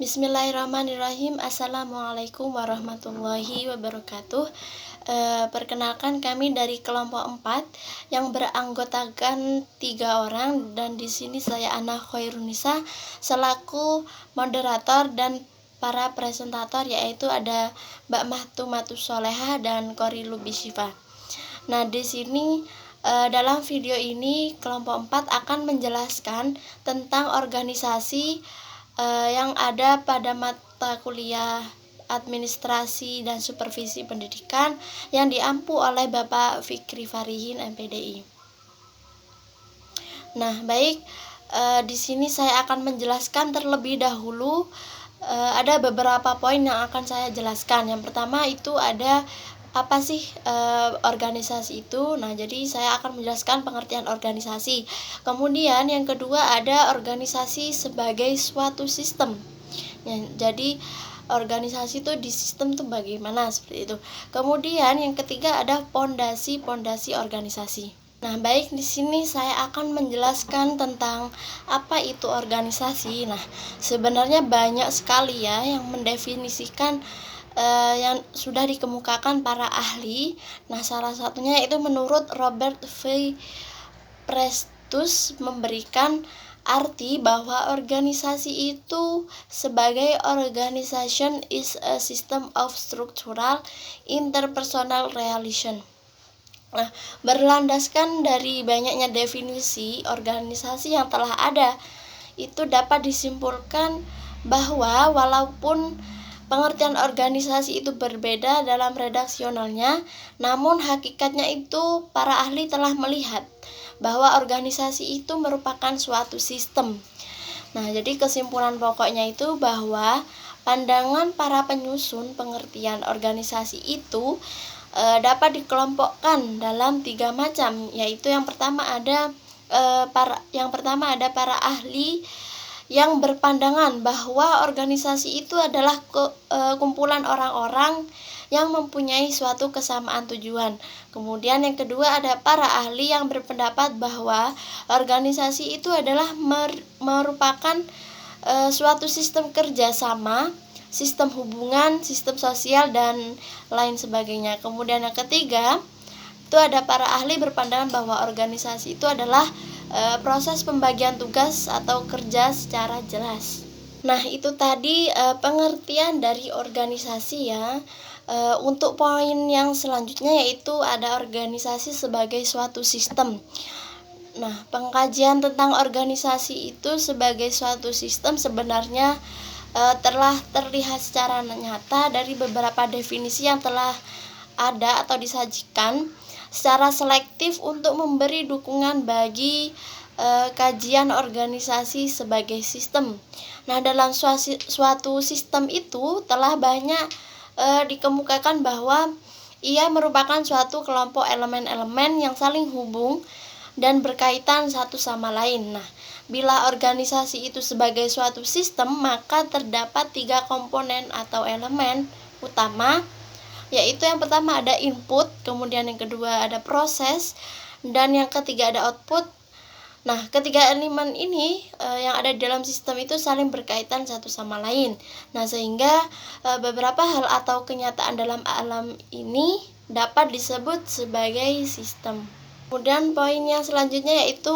Bismillahirrahmanirrahim. Assalamualaikum warahmatullahi wabarakatuh. Perkenalkan, kami dari kelompok 4 yang beranggotakan 3 orang, dan di sini saya Ana Khairunisa selaku moderator, dan para presentator yaitu ada Mbak Mahtumatus Solehah dan Kori Lubisyifa. Nah, di sini dalam video ini kelompok 4 akan menjelaskan tentang organisasi yang ada pada mata kuliah administrasi dan supervisi pendidikan yang diampu oleh Bapak Fikri Farihin MPDI. Nah, baik, di sini saya akan menjelaskan terlebih dahulu. Ada beberapa poin yang akan saya jelaskan. Yang pertama itu ada apa sih organisasi itu. Nah, jadi saya akan menjelaskan pengertian organisasi. Kemudian yang kedua ada organisasi sebagai suatu sistem. Ya, jadi organisasi itu di sistem tuh bagaimana, seperti itu. Kemudian yang ketiga ada pondasi-pondasi organisasi. Nah, baik, di sini saya akan menjelaskan tentang apa itu organisasi. Nah, sebenarnya banyak sekali ya yang mendefinisikan yang sudah dikemukakan para ahli. Nah, salah satunya itu menurut Robert V. Prestus memberikan arti bahwa organisasi itu sebagai organization is a system of structural interpersonal relation. Nah, berlandaskan dari banyaknya definisi organisasi yang telah ada, itu dapat disimpulkan bahwa walaupun pengertian organisasi itu berbeda dalam redaksionalnya, namun hakikatnya itu para ahli telah melihat bahwa organisasi itu merupakan suatu sistem. Nah, jadi kesimpulan pokoknya itu bahwa pandangan para penyusun pengertian organisasi itu dapat dikelompokkan dalam 3 macam, yaitu yang pertama ada para ahli yang berpandangan bahwa organisasi itu adalah kumpulan orang-orang yang mempunyai suatu kesamaan tujuan. Kemudian yang kedua ada para ahli yang berpendapat bahwa organisasi itu adalah merupakan suatu sistem kerjasama, sistem hubungan, sistem sosial, dan lain sebagainya. Kemudian yang ketiga itu ada para ahli berpandangan bahwa organisasi itu adalah proses pembagian tugas atau kerja secara jelas. Nah, itu tadi pengertian dari organisasi ya. Untuk poin yang selanjutnya yaitu ada organisasi sebagai suatu sistem. Nah, pengkajian tentang organisasi itu sebagai suatu sistem sebenarnya telah terlihat secara nyata dari beberapa definisi yang telah ada atau disajikan secara selektif untuk memberi dukungan bagi kajian organisasi sebagai sistem. Nah, dalam suatu sistem itu telah banyak dikemukakan bahwa ia merupakan suatu kelompok elemen-elemen yang saling hubung dan berkaitan satu sama lain. Nah, bila organisasi itu sebagai suatu sistem, maka terdapat 3 komponen atau elemen utama, yaitu yang pertama ada input, kemudian yang kedua ada proses, dan yang ketiga ada output. Nah, ketiga elemen ini yang ada di dalam sistem itu saling berkaitan satu sama lain. Nah, sehingga beberapa hal atau kenyataan dalam alam ini dapat disebut sebagai sistem. Kemudian poin yang selanjutnya yaitu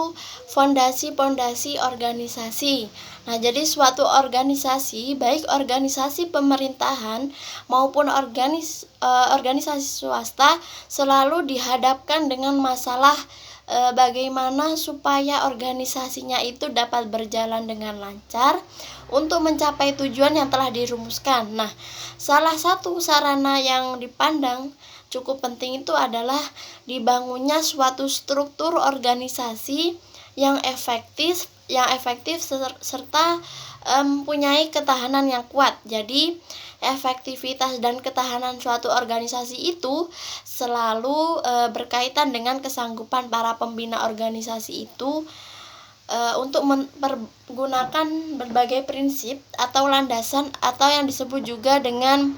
fondasi-fondasi organisasi. Nah, jadi suatu organisasi, baik organisasi pemerintahan maupun organisasi swasta, selalu dihadapkan dengan masalah bagaimana supaya organisasinya itu dapat berjalan dengan lancar untuk mencapai tujuan yang telah dirumuskan. Nah, salah satu sarana yang dipandang cukup penting itu adalah dibangunnya suatu struktur organisasi yang efektif serta mempunyai ketahanan yang kuat. Jadi, efektivitas dan ketahanan suatu organisasi itu selalu berkaitan dengan kesanggupan para pembina organisasi itu untuk mempergunakan berbagai prinsip atau landasan atau yang disebut juga dengan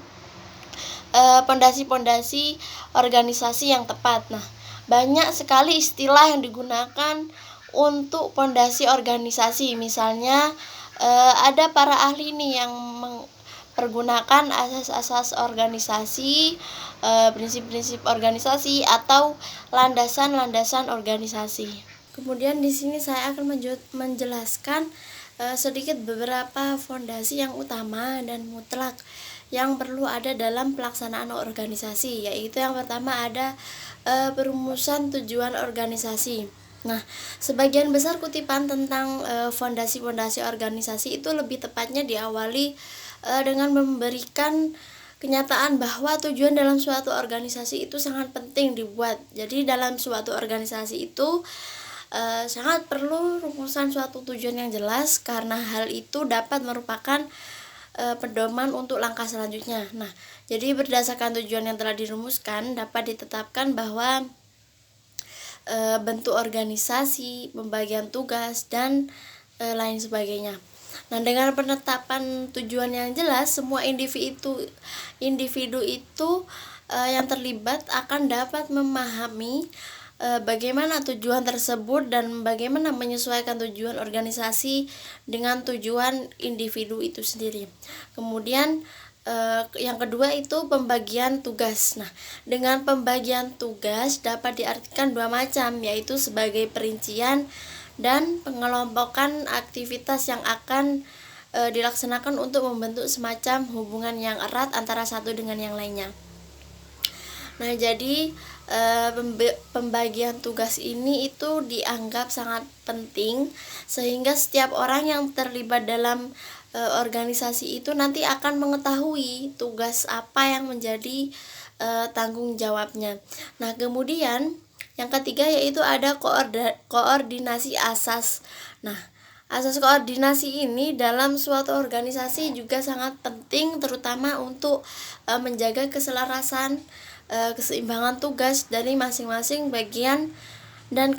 pondasi-pondasi organisasi yang tepat. Nah, banyak sekali istilah yang digunakan untuk pondasi organisasi. Misalnya ada para ahli nih yang mempergunakan asas-asas organisasi, prinsip-prinsip organisasi atau landasan-landasan organisasi. Kemudian di sini saya akan menjelaskan sedikit beberapa fondasi yang utama dan mutlak yang perlu ada dalam pelaksanaan organisasi, yaitu yang pertama ada perumusan tujuan organisasi. Nah, sebagian besar kutipan tentang fondasi-fondasi organisasi itu lebih tepatnya diawali dengan memberikan kenyataan bahwa tujuan dalam suatu organisasi itu sangat penting dibuat. Jadi dalam suatu organisasi itu sangat perlu rumusan suatu tujuan yang jelas, karena hal itu dapat merupakan pedoman untuk langkah selanjutnya. Nah, jadi berdasarkan tujuan yang telah dirumuskan dapat ditetapkan bahwa bentuk organisasi, pembagian tugas, dan lain sebagainya. Nah, dengan penetapan tujuan yang jelas, semua individu itu yang terlibat akan dapat memahami bagaimana tujuan tersebut dan bagaimana menyesuaikan tujuan organisasi dengan tujuan individu itu sendiri. Kemudian yang kedua itu pembagian tugas. Nah, dengan pembagian tugas dapat diartikan dua macam, yaitu sebagai perincian dan pengelompokan aktivitas yang akan dilaksanakan untuk membentuk semacam hubungan yang erat antara satu dengan yang lainnya. Nah, jadi pembagian tugas ini itu dianggap sangat penting, sehingga setiap orang yang terlibat dalam organisasi itu nanti akan mengetahui tugas apa yang menjadi tanggung jawabnya. Nah, kemudian yang ketiga yaitu ada koordinasi asas. Nah, asas koordinasi ini dalam suatu organisasi juga sangat penting, terutama untuk menjaga keselarasan, keseimbangan tugas dari masing-masing bagian dan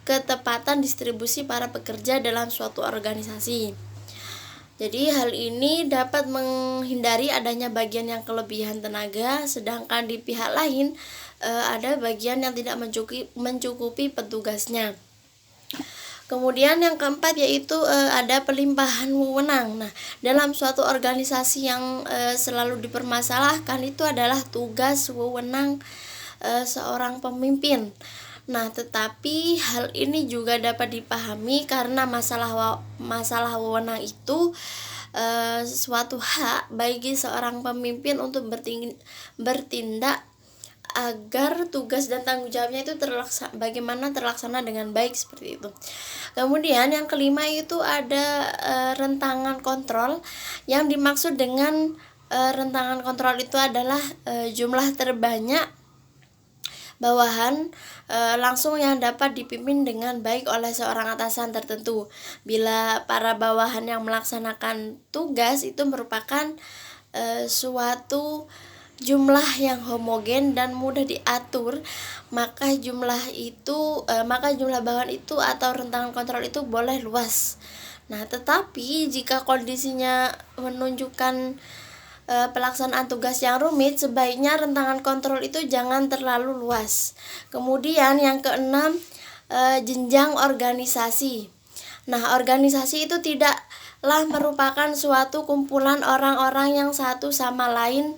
ketepatan distribusi para pekerja dalam suatu organisasi. Jadi hal ini dapat menghindari adanya bagian yang kelebihan tenaga, sedangkan di pihak lain ada bagian yang tidak mencukupi petugasnya. Kemudian yang keempat yaitu ada pelimpahan wewenang. Nah, dalam suatu organisasi yang selalu dipermasalahkan itu adalah tugas wewenang seorang pemimpin. Nah, tetapi hal ini juga dapat dipahami karena masalah wewenang itu suatu hak bagi seorang pemimpin untuk bertindak agar tugas dan tanggung jawabnya itu terlaksana dengan baik, seperti itu. Kemudian yang kelima itu ada rentangan kontrol. Yang dimaksud dengan rentangan kontrol itu adalah jumlah terbanyak bawahan langsung yang dapat dipimpin dengan baik oleh seorang atasan tertentu. Bila para bawahan yang melaksanakan tugas itu merupakan suatu jumlah yang homogen dan mudah diatur, maka jumlah bawahan itu atau rentangan kontrol itu boleh luas. Nah, tetapi jika kondisinya menunjukkan pelaksanaan tugas yang rumit, sebaiknya rentangan kontrol itu jangan terlalu luas. Kemudian yang keenam, jenjang organisasi. Nah, organisasi itu tidaklah merupakan suatu kumpulan orang-orang yang satu sama lain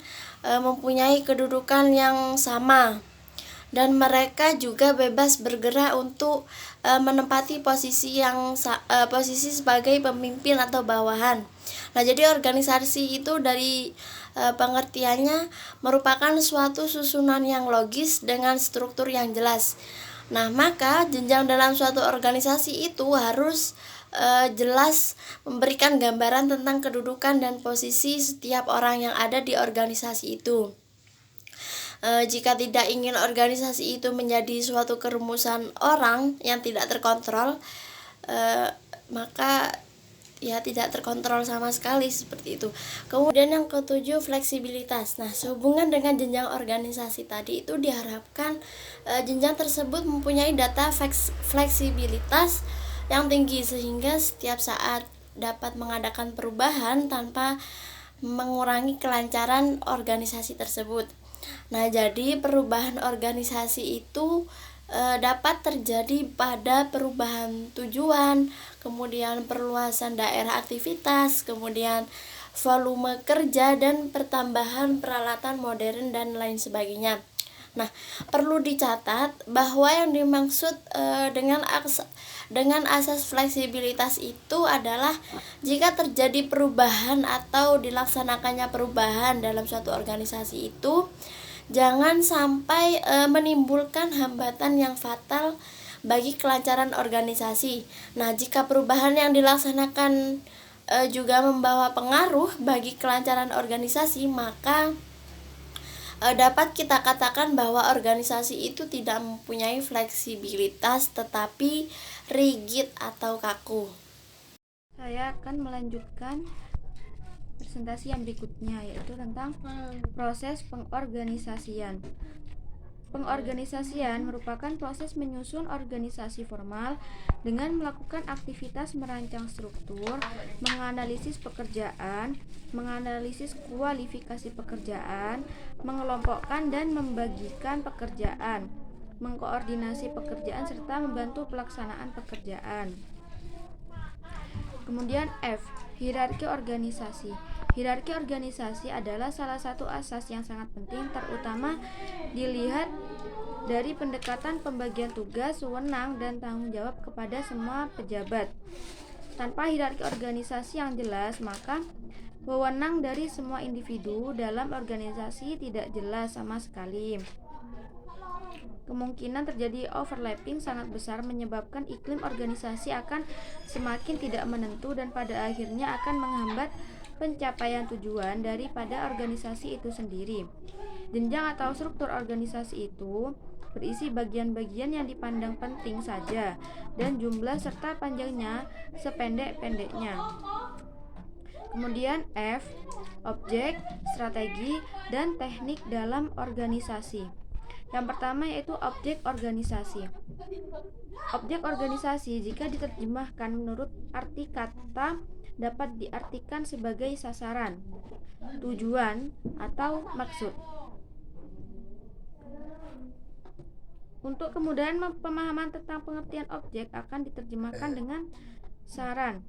mempunyai kedudukan yang sama, dan mereka juga bebas bergerak untuk menempati posisi sebagai pemimpin atau bawahan. Nah, jadi organisasi itu dari pengertiannya merupakan suatu susunan yang logis dengan struktur yang jelas. Nah, maka jenjang dalam suatu organisasi itu harus jelas memberikan gambaran tentang kedudukan dan posisi setiap orang yang ada di organisasi itu. Jika tidak ingin organisasi itu menjadi suatu kerumusan orang yang tidak terkontrol, maka ya tidak terkontrol sama sekali, seperti itu. Kemudian yang ketujuh, fleksibilitas. Nah, sehubungan dengan jenjang organisasi tadi itu diharapkan jenjang tersebut mempunyai data fleksibilitas yang tinggi, sehingga setiap saat dapat mengadakan perubahan tanpa mengurangi kelancaran organisasi tersebut. Nah, jadi perubahan organisasi itu dapat terjadi pada perubahan tujuan, kemudian perluasan daerah aktivitas, kemudian volume kerja dan pertambahan peralatan modern dan lain sebagainya. Nah, perlu dicatat bahwa yang dimaksud dengan asas fleksibilitas itu adalah jika terjadi perubahan atau dilaksanakannya perubahan dalam suatu organisasi itu jangan sampai menimbulkan hambatan yang fatal bagi kelancaran organisasi. Nah, jika perubahan yang dilaksanakan juga membawa pengaruh bagi kelancaran organisasi, maka dapat kita katakan bahwa organisasi itu tidak mempunyai fleksibilitas tetapi rigid atau kaku. Saya akan melanjutkan presentasi yang berikutnya, yaitu tentang proses pengorganisasian. Pengorganisasian merupakan proses menyusun organisasi formal dengan melakukan aktivitas merancang struktur, menganalisis pekerjaan, menganalisis kualifikasi pekerjaan, mengelompokkan dan membagikan pekerjaan, mengkoordinasi pekerjaan serta membantu pelaksanaan pekerjaan. Kemudian F, hierarki organisasi. Hierarki organisasi adalah salah satu asas yang sangat penting, terutama dilihat dari pendekatan pembagian tugas, wewenang, dan tanggung jawab kepada semua pejabat. Tanpa hierarki organisasi yang jelas, maka wewenang dari semua individu dalam organisasi tidak jelas sama sekali. Kemungkinan terjadi overlapping sangat besar, menyebabkan iklim organisasi akan semakin tidak menentu dan pada akhirnya akan menghambat pencapaian tujuan daripada organisasi itu sendiri. Jenjang atau struktur organisasi itu berisi bagian-bagian yang dipandang penting saja dan jumlah serta panjangnya sependek-pendeknya. Kemudian F, objek, strategi, dan teknik dalam organisasi. Yang pertama yaitu objek organisasi. Objek organisasi jika diterjemahkan menurut arti kata dapat diartikan sebagai sasaran, tujuan, atau maksud. Untuk kemudahan pemahaman tentang pengertian objek akan diterjemahkan dengan saran.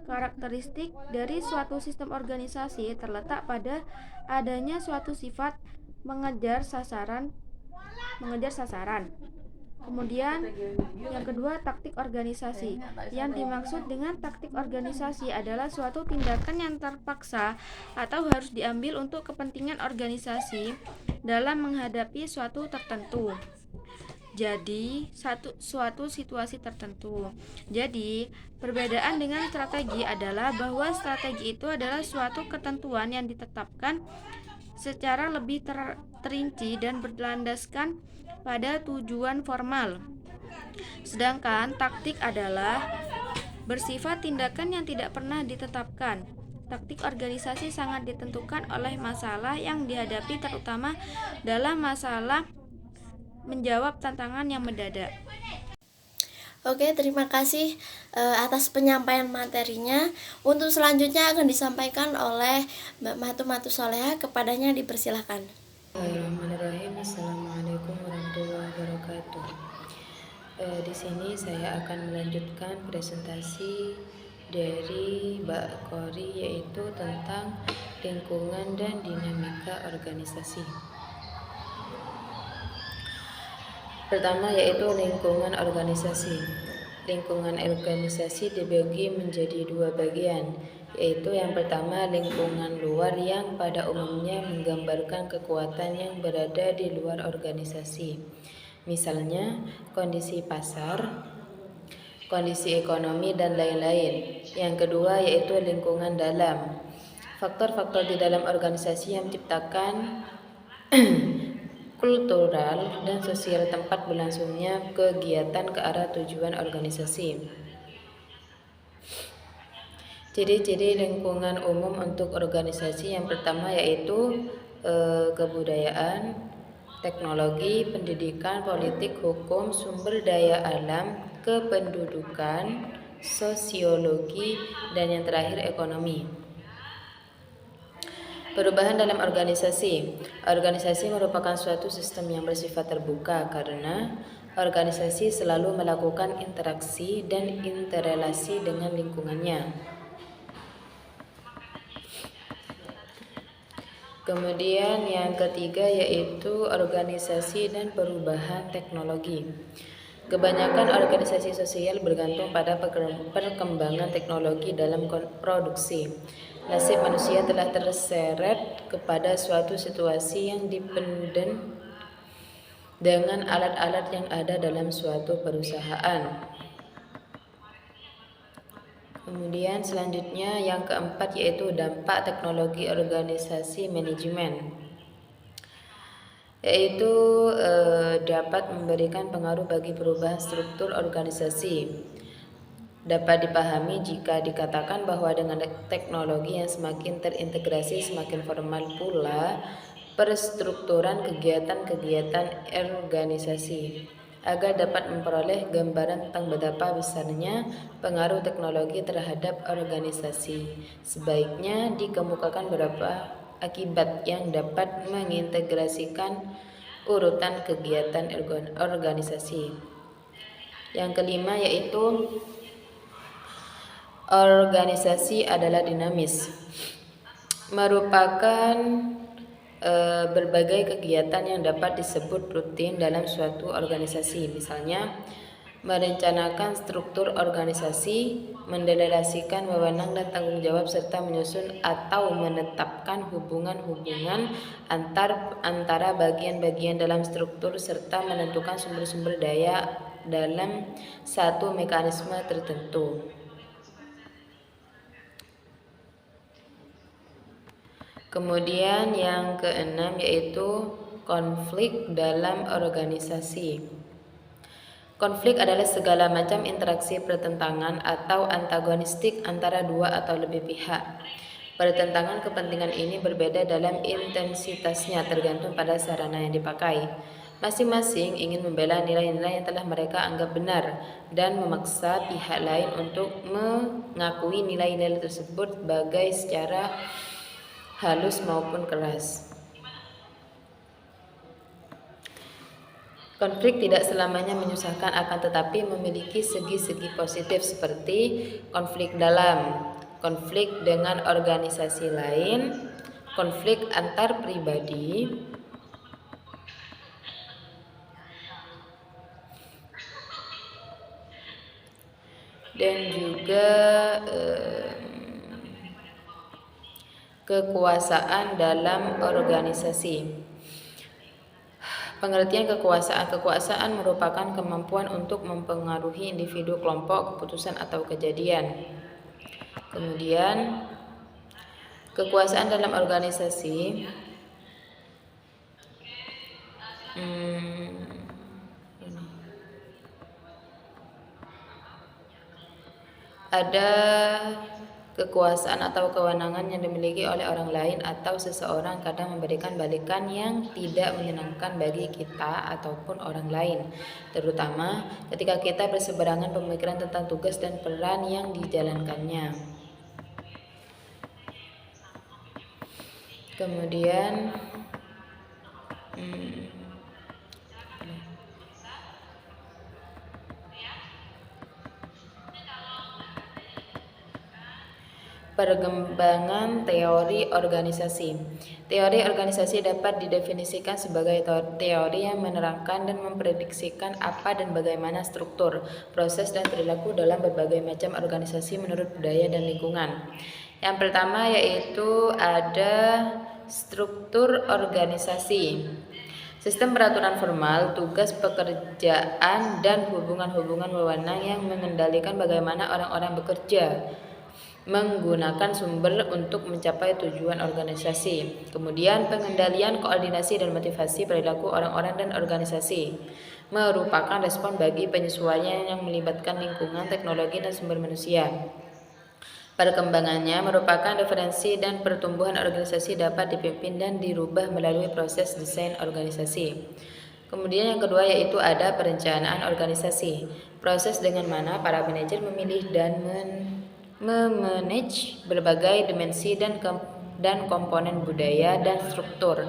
Karakteristik dari suatu sistem organisasi terletak pada adanya suatu sifat mengejar sasaran. Kemudian yang kedua, taktik organisasi. Yang dimaksud dengan taktik organisasi adalah suatu tindakan yang terpaksa atau harus diambil untuk kepentingan organisasi dalam menghadapi suatu tertentu. Jadi, suatu situasi tertentu. Jadi, perbedaan dengan strategi adalah bahwa strategi itu adalah suatu ketentuan yang ditetapkan secara lebih terinci dan berlandaskan pada tujuan formal. Sedangkan taktik adalah bersifat tindakan yang tidak pernah ditetapkan. Taktik organisasi sangat ditentukan oleh masalah yang dihadapi, terutama dalam masalah menjawab tantangan yang mendadak. Oke, terima kasih atas penyampaian materinya. Untuk selanjutnya akan disampaikan oleh Mbak Matu Soleha, kepadanya dipersilahkan. Bismillahirrahmanirrahim. Assalamualaikum warahmatullahi wabarakatuh. Di sini saya akan melanjutkan presentasi dari Mbak Kori, yaitu tentang lingkungan dan dinamika organisasi. Pertama yaitu lingkungan organisasi. Lingkungan organisasi dibagi menjadi dua bagian, yaitu yang pertama lingkungan luar yang pada umumnya menggambarkan kekuatan yang berada di luar organisasi. Misalnya kondisi pasar, kondisi ekonomi, dan lain-lain. Yang kedua yaitu lingkungan dalam. Faktor-faktor di dalam organisasi yang menciptakan kultural dan sosial tempat berlangsungnya kegiatan ke arah tujuan organisasi. Ciri-ciri lingkungan umum untuk organisasi yang pertama yaitu kebudayaan, teknologi, pendidikan, politik, hukum, sumber daya alam, kependudukan, sosiologi, dan yang terakhir ekonomi. Perubahan dalam organisasi. Organisasi merupakan suatu sistem yang bersifat terbuka karena Organisasi selalu melakukan interaksi dan interrelasi dengan lingkungannya. Kemudian yang ketiga yaitu organisasi dan perubahan teknologi. Kebanyakan organisasi sosial bergantung pada perkembangan teknologi dalam produksi. Nasib manusia telah terseret kepada suatu situasi yang dependen dengan alat-alat yang ada dalam suatu perusahaan. Kemudian selanjutnya yang keempat yaitu dampak teknologi organisasi manajemen, yaitu dapat memberikan pengaruh bagi perubahan struktur organisasi. Dapat dipahami jika dikatakan bahwa dengan teknologi yang semakin terintegrasi, semakin formal pula perstrukturan kegiatan-kegiatan organisasi. Agar dapat memperoleh gambaran tentang betapa besarnya pengaruh teknologi terhadap organisasi, sebaiknya dikemukakan beberapa akibat yang dapat mengintegrasikan urutan kegiatan organisasi. Yang kelima yaitu organisasi adalah dinamis, merupakan berbagai kegiatan yang dapat disebut rutin dalam suatu organisasi. Misalnya, merencanakan struktur organisasi, mendelegasikan wewenang dan tanggung jawab, serta menyusun atau menetapkan hubungan-hubungan antara bagian-bagian dalam struktur, serta menentukan sumber-sumber daya dalam satu mekanisme tertentu. Kemudian yang keenam yaitu konflik dalam organisasi. Konflik adalah segala macam interaksi pertentangan atau antagonistik antara dua atau lebih pihak. Pertentangan kepentingan ini berbeda dalam intensitasnya tergantung pada sarana yang dipakai. Masing-masing ingin membela nilai-nilai yang telah mereka anggap benar dan memaksa pihak lain untuk mengakui nilai-nilai tersebut bagai secara halus maupun keras. Konflik tidak selamanya menyusahkan, akan tetapi memiliki segi-segi positif seperti konflik dalam, konflik dengan organisasi lain, konflik antar pribadi, dan juga kekuasaan dalam organisasi. Pengertian kekuasaan. Kekuasaan merupakan kemampuan untuk mempengaruhi individu, kelompok, keputusan, atau kejadian. Kemudian, kekuasaan dalam organisasi ada kekuasaan atau kewenangan yang dimiliki oleh orang lain atau seseorang kadang memberikan balikan yang tidak menyenangkan bagi kita ataupun orang lain, terutama ketika kita berseberangan pemikiran tentang tugas dan peran yang dijalankannya. Kemudian perkembangan teori organisasi. Teori organisasi dapat didefinisikan sebagai teori yang menerangkan dan memprediksikan apa dan bagaimana struktur, proses, dan perilaku dalam berbagai macam organisasi menurut budaya dan lingkungan. Yang pertama yaitu ada struktur organisasi. Sistem peraturan formal, tugas pekerjaan, dan hubungan-hubungan wewenang yang mengendalikan bagaimana orang-orang bekerja menggunakan sumber untuk mencapai tujuan organisasi. Kemudian pengendalian, koordinasi, dan motivasi perilaku orang-orang dan organisasi merupakan respon bagi penyesuaian yang melibatkan lingkungan, teknologi, dan sumber manusia. Perkembangannya merupakan referensi dan pertumbuhan organisasi dapat dipimpin dan dirubah melalui proses desain organisasi. Kemudian yang kedua yaitu ada perencanaan organisasi. Proses dengan mana para manajer memilih dan memanage berbagai dimensi dan komponen budaya dan struktur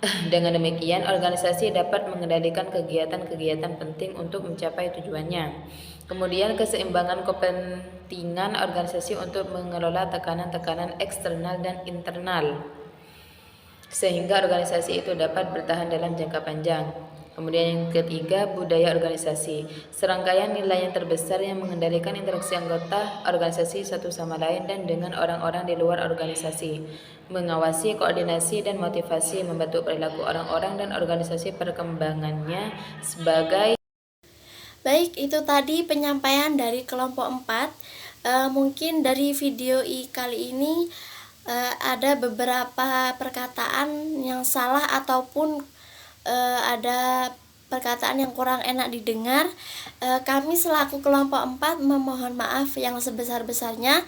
Dengan demikian, organisasi dapat mengendalikan kegiatan-kegiatan penting untuk mencapai tujuannya. Kemudian, keseimbangan kepentingan organisasi untuk mengelola tekanan-tekanan eksternal dan internal, sehingga organisasi itu dapat bertahan dalam jangka panjang. Kemudian yang ketiga, budaya organisasi. Serangkaian nilai yang terbesar yang mengendalikan interaksi anggota organisasi satu sama lain dan dengan orang-orang di luar organisasi. Mengawasi, koordinasi, dan motivasi membentuk perilaku orang-orang dan organisasi perkembangannya sebagai. Baik, itu tadi penyampaian dari kelompok 4. Mungkin dari video kali ini ada beberapa perkataan yang salah ataupun ada perkataan yang kurang enak didengar. Kami selaku kelompok 4 memohon maaf yang sebesar-besarnya.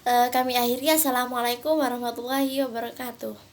Kami akhiri. Assalamualaikum warahmatullahi wabarakatuh.